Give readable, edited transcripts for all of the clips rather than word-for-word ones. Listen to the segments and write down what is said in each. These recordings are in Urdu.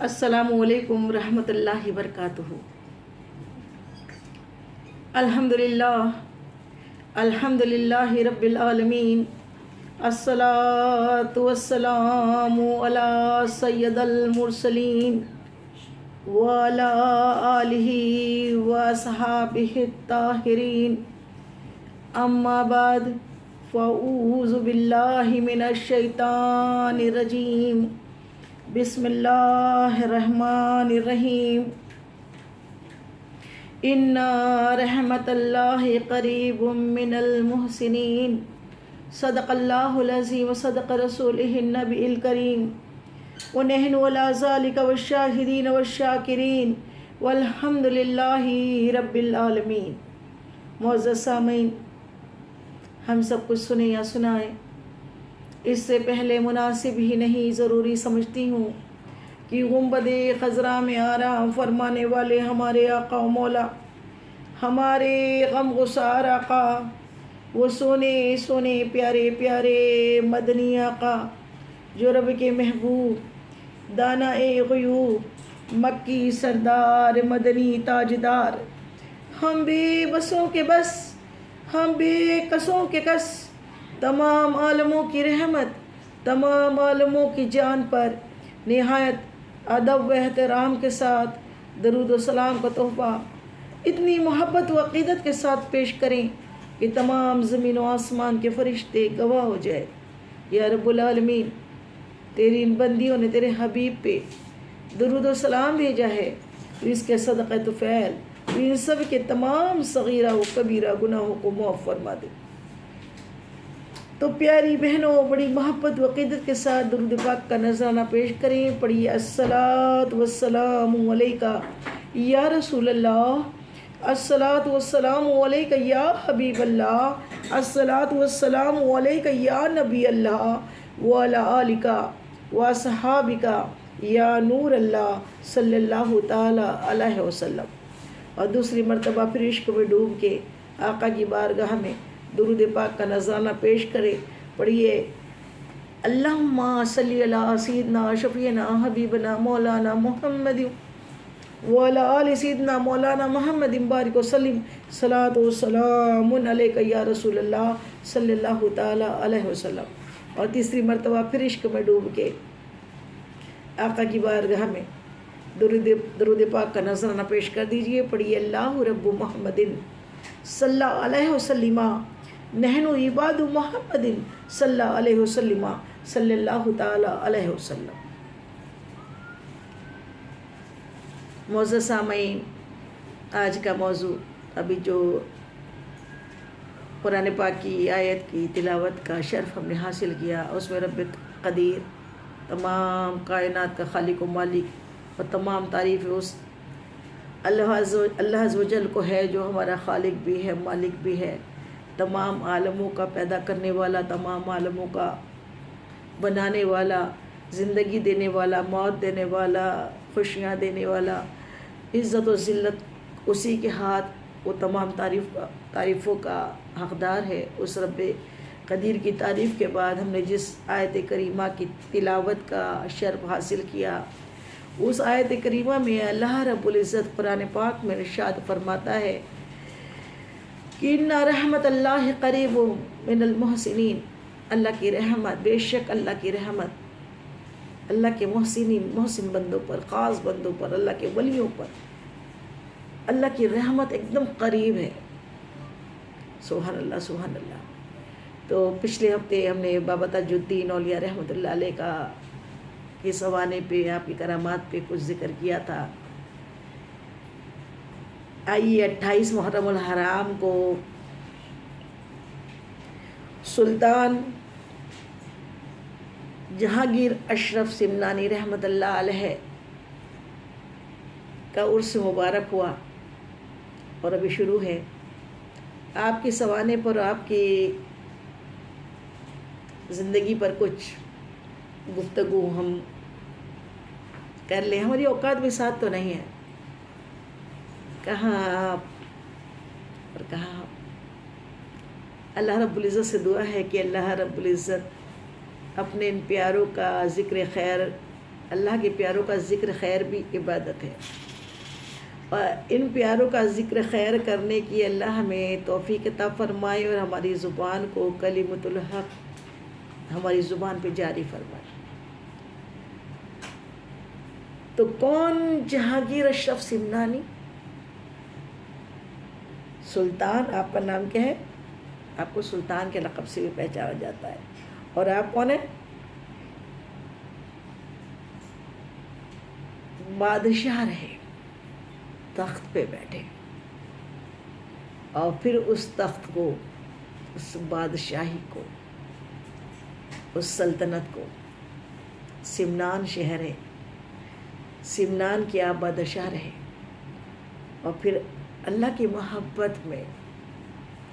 السلام علیکم ورحمۃ اللہ وبرکاتہ۔ الحمدللہ رب العالمین، الصلاۃ والسلام علی سید المرسلین وعلی آلہ واصحابہ الطاہرین، اما بعد فاعوذ باللہ من الشیطان الرجیم، بسم اللہ الرحمن الرحیم۔ ان رحمت اللہ قریب من المحسنین، صدق اللہ العظیم وصدق رسولہ النبی الکریم، ونحن علی ذلک والشاہدین والشاکرین والحمد للہ رب العالمین۔ معزز سامعین، ہم سب کچھ سنیں یا سنائیں، اس سے پہلے مناسب ہی نہیں ضروری سمجھتی ہوں کہ گنبد خضرا میں آرام فرمانے والے ہمارے آقا و مولا، ہمارے غم گسار آقا، وہ سونے سونے پیارے پیارے مدنی آقا، جو رب کے محبوب، دانا غیوب، مکی سردار، مدنی تاجدار، ہم بے بسوں کے بس، ہم بے کسوں کے کس، تمام عالموں کی رحمت، تمام عالموں کی جان پر نہایت ادب و احترام کے ساتھ درود و سلام کا تحفہ اتنی محبت و عقیدت کے ساتھ پیش کریں کہ تمام زمین و آسمان کے فرشتے گواہ ہو جائے۔ یا رب العالمین، تیری ان بندیوں نے تیرے حبیب پہ درود و سلام بھیجا ہے، تو اس کے صدقہ طفیل تو ان سب کے تمام صغیرہ و کبیرہ گناہوں کو معاف فرما دے۔ تو پیاری بہنوں، بڑی محبت و عقیدت کے ساتھ درود پاک کا نذرانہ پیش کریں۔ پڑھیے، الصلاۃ والسلام علیکہ یا رسول اللہ، الصلاۃ والسلام علیکہ یا حبیب اللہ، الصلاۃ والسلام علیکہ یا نبی اللہ وعلی آلکہ واصحابکہ یا نور اللہ صلی اللہ تعالی علیہ وسلم۔ اور دوسری مرتبہ پھر عشق میں ڈوب کے آقا کی بارگاہ میں درود پاک کا نذرانہ پیش کرے۔ پڑھیے، اللہم صلی علی سیدنا شفیعنا حبیبنا مولانا محمد وعلی آل سیدنا مولانا محمد بارک وسلم، صلاۃ و سلام علیکہ یا رسول اللہ صلی اللہ تعالی علیہ وسلم۔ اور تیسری مرتبہ پھر عشق میں ڈوب کے آقا کی بارگاہ میں درود پاک کا نذرانہ پیش کر دیجئے۔ پڑھیے، اللہ رب محمد صلی اللہ علیہ وسلم، نحن عباد محمد صلی اللہ علیہ وسلم، صلی اللہ تعالی علیہ وسلم۔ معزز سامعین، آج کا موضوع، ابھی جو قرآن پاک کی آیت کی تلاوت کا شرف ہم نے حاصل کیا، اس میں رب قدیر، تمام کائنات کا خالق و مالک، اور تمام تعریف اس اللہ عز و جل کو ہے، جو ہمارا خالق بھی ہے، مالک بھی ہے، تمام عالموں کا پیدا کرنے والا، تمام عالموں کا بنانے والا، زندگی دینے والا، موت دینے والا، خوشیاں دینے والا، عزت و ذلت اسی کے ہاتھ، وہ تمام تعریفوں کا حقدار ہے۔ اس رب قدیر کی تعریف کے بعد ہم نے جس آیت کریمہ کی تلاوت کا شرف حاصل کیا، اس آیت کریمہ میں اللہ رب العزت قرآن پاک میں ارشاد فرماتا ہے کہ ان رحمت اللہ قریب من المحسنین، اللہ کی رحمت، بے شک اللہ کی رحمت اللہ کے محسن بندوں پر، خاص بندوں پر، اللہ کے ولیوں پر اللہ کی رحمت ایک دم قریب ہے۔ سبحان اللہ، سبحان اللہ۔ تو پچھلے ہفتے ہم نے بابا تاج الدین اولیاء رحمۃ اللہ علیہ کا کے سوانے پہ، آپ کی کرامات پہ کچھ ذکر کیا تھا۔ آئیے 28 محرم الحرام کو سلطان جہانگیر اشرف سمنانی رحمۃ اللہ علیہ کا عرس مبارک ہوا، اور ابھی شروع ہے۔ آپ کی سوانے پر، آپ کی زندگی پر کچھ گفتگو ہم کر لیں۔ ہماری اوقات بھی ساتھ تو نہیں ہے، کہاں آپ اور کہاں آپ۔ اللہ رب العزت سے دعا ہے کہ اللہ رب العزت اپنے ان پیاروں کا ذکر خیر اللہ کے پیاروں کا ذکر خیر بھی عبادت ہے، اور ان پیاروں کا ذکر خیر کرنے کی اللہ ہمیں توفیق عطا فرمائے اور ہماری زبان کو کلمۃ الحق ہماری زبان پہ جاری فرمائے۔ تو کون جہانگیر اشرف سمنانی؟ سلطان، آپ کا نام کیا ہے؟ آپ کو سلطان کے لقب سے بھی پہچانا جاتا ہے، اور آپ کون ہیں؟ بادشاہ رہے، تخت پہ بیٹھے، اور پھر اس تخت کو، اس بادشاہی کو، اس سلطنت کو، سمنان شہر ہے، سمنان کے آپ بادشاہ رہے، اور پھر اللہ کی محبت میں،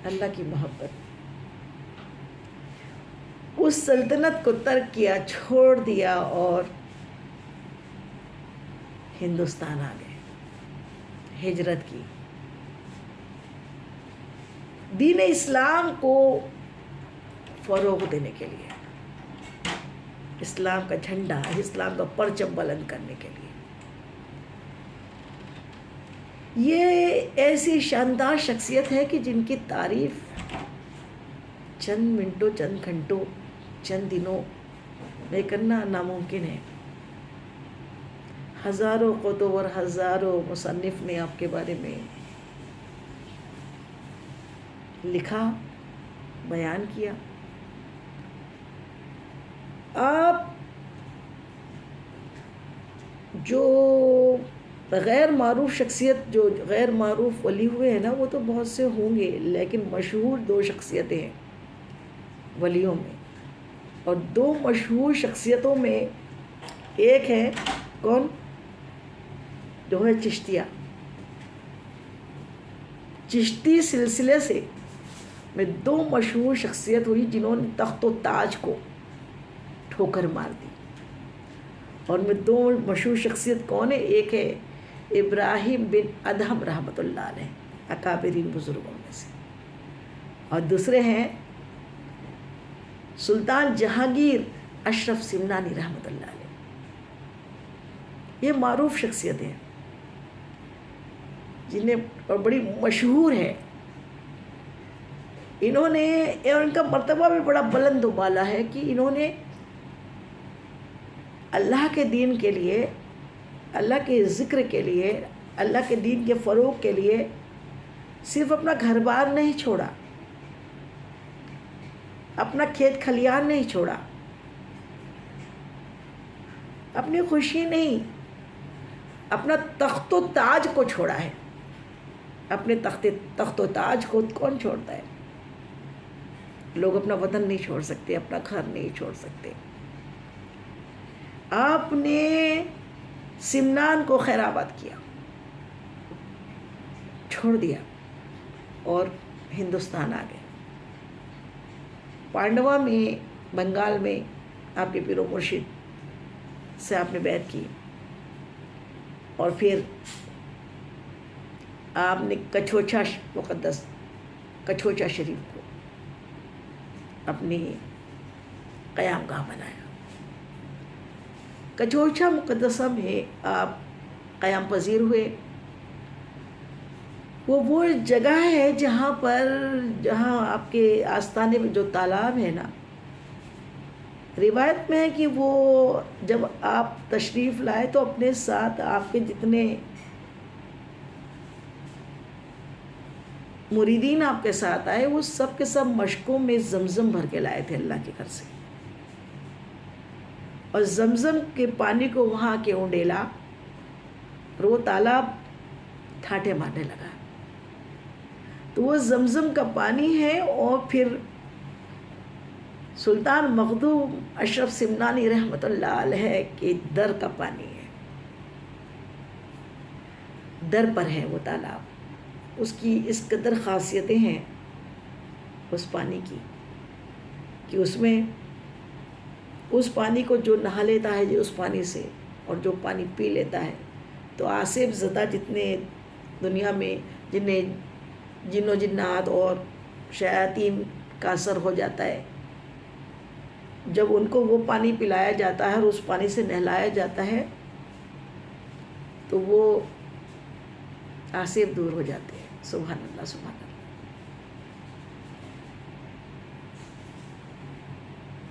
اللہ کی محبت اس سلطنت کو ترک کیا، چھوڑ دیا، اور ہندوستان آ گئے، ہجرت کی، دین اسلام کو فروغ دینے کے لیے، اسلام کا جھنڈا، اسلام کا پرچم بلند کرنے کے لیے۔ یہ ایسی شاندار شخصیت ہے کہ جن کی تعریف چند منٹوں، چند گھنٹوں، چند دنوں میں کرنا ناممکن ہے۔ ہزاروں کتب اور ہزاروں مصنف نے آپ کے بارے میں لکھا، بیان کیا۔ آپ جو غیر معروف شخصیت، جو غیر معروف ولی ہوئے ہیں نا، وہ تو بہت سے ہوں گے، لیکن مشہور 2 شخصیتیں ہیں ولیوں میں، اور 2 مشہور شخصیتوں میں ایک ہے کون؟ جو ہے چشتیہ۔ چشتی سلسلے سے میں 2 مشہور شخصیت ہوئی جنہوں نے تخت و تاج کو ٹھوکر مار دی، اور میں 2 مشہور شخصیت کون ہے؟ ایک ہے ابراہیم بن ادہم رحمۃ اللہ علیہ، اکابرین بزرگوں میں سے، اور دوسرے ہیں سلطان جہانگیر اشرف سمنانی رحمۃ اللہ علیہ۔ یہ معروف شخصیتیں ہیں جنہیں، اور بڑی مشہور ہے، انہوں نے، ان کا مرتبہ بھی بڑا بلند و بالا ہے کہ انہوں نے اللہ کے دین کے لیے، اللہ کے ذکر کے لیے، اللہ کے دین کے فروغ کے لیے صرف اپنا گھر بار نہیں چھوڑا، اپنا کھیت کھلیان نہیں چھوڑا، اپنی خوشی نہیں، اپنا تخت و تاج کو چھوڑا ہے۔ اپنے تخت و تاج کو کون چھوڑتا ہے؟ لوگ اپنا وطن نہیں چھوڑ سکتے، اپنا گھر نہیں چھوڑ سکتے۔ آپ نے سمنان کو خیر آباد کیا، چھوڑ دیا، اور ہندوستان آ گئے۔ پانڈوا میں، بنگال میں آپ کے پیر و مرشد سے آپ نے بیعت کی، اور پھر آپ نے کچھوچا مقدس، کچھوچا شریف کو اپنی قیام گاہ بنایا۔ کچھوچا مقدسہ میں آپ قیام پذیر ہوئے۔ وہ جگہ ہے جہاں آپ کے آستانے میں جو تالاب ہے نا، روایت میں ہے کہ وہ جب آپ تشریف لائے تو اپنے ساتھ آپ کے جتنے مریدین آپ کے ساتھ آئے، وہ سب کے سب مشکوں میں زمزم بھر کے لائے تھے اللہ کے گھر سے، اور زمزم کے پانی کو وہاں کے اونڈیلا، اور وہ تالاب ٹھاٹھے مارنے لگا۔ تو وہ زمزم کا پانی ہے، اور پھر سلطان مخدوم اشرف سمنانی رحمۃ اللہ علیہ کے در کا پانی ہے، در پر ہے وہ تالاب۔ اس کی اس قدر خاصیتیں ہیں اس پانی کی کہ اس میں، اس پانی کو جو نہا لیتا ہے اس پانی سے، اور جو پانی پی لیتا ہے، تو آصف زدہ جتنے دنیا میں جنہیں جن و جنات اور شیاطین کا اثر ہو جاتا ہے، جب ان کو وہ پانی پلایا جاتا ہے اور اس پانی سے نہلایا جاتا ہے تو وہ آصف دور ہو جاتے ہیں. سبحان اللہ سبحان اللہ.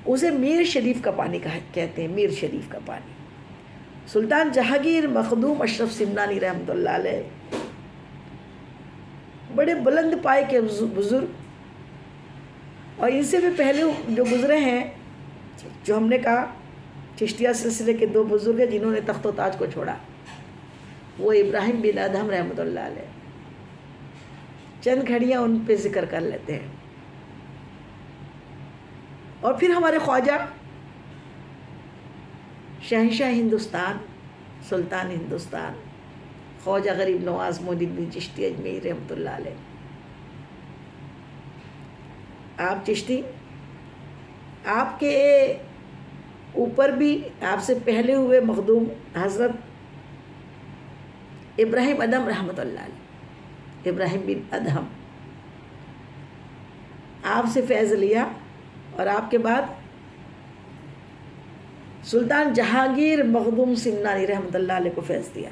اسے میر شریف کا پانی کہتے ہیں، میر شریف کا پانی. سلطان جہانگیر مخدوم اشرف سمنانی رحمۃ اللہ علیہ بڑے بلند پائے کے بزرگ، اور ان سے بھی پہلے جو گزرے ہیں، جو ہم نے کہا چشتیہ سلسلے کے 2 بزرگ ہیں جنہوں نے تخت و تاج کو چھوڑا، وہ ابراہیم بن ادہم رحمۃ اللہ علیہ. چند گھڑیاں ان پہ ذکر کر لیتے ہیں. اور پھر ہمارے خواجہ شہنشاہ ہندوستان، سلطان ہندوستان، خواجہ غریب نواز معین الدین چشتی اجمیری رحمۃ اللہ علیہ. آپ چشتی، آپ کے اوپر بھی آپ سے پہلے ہوئے مخدوم حضرت ابراہیم ادہم رحمۃ اللہ علیہ، ابراہیم بن ادہم، آپ سے فیض لیا، اور آپ کے بعد سلطان جہانگیر مخدوم سمنانی رحمۃ اللہ علیہ کو فیض دیا.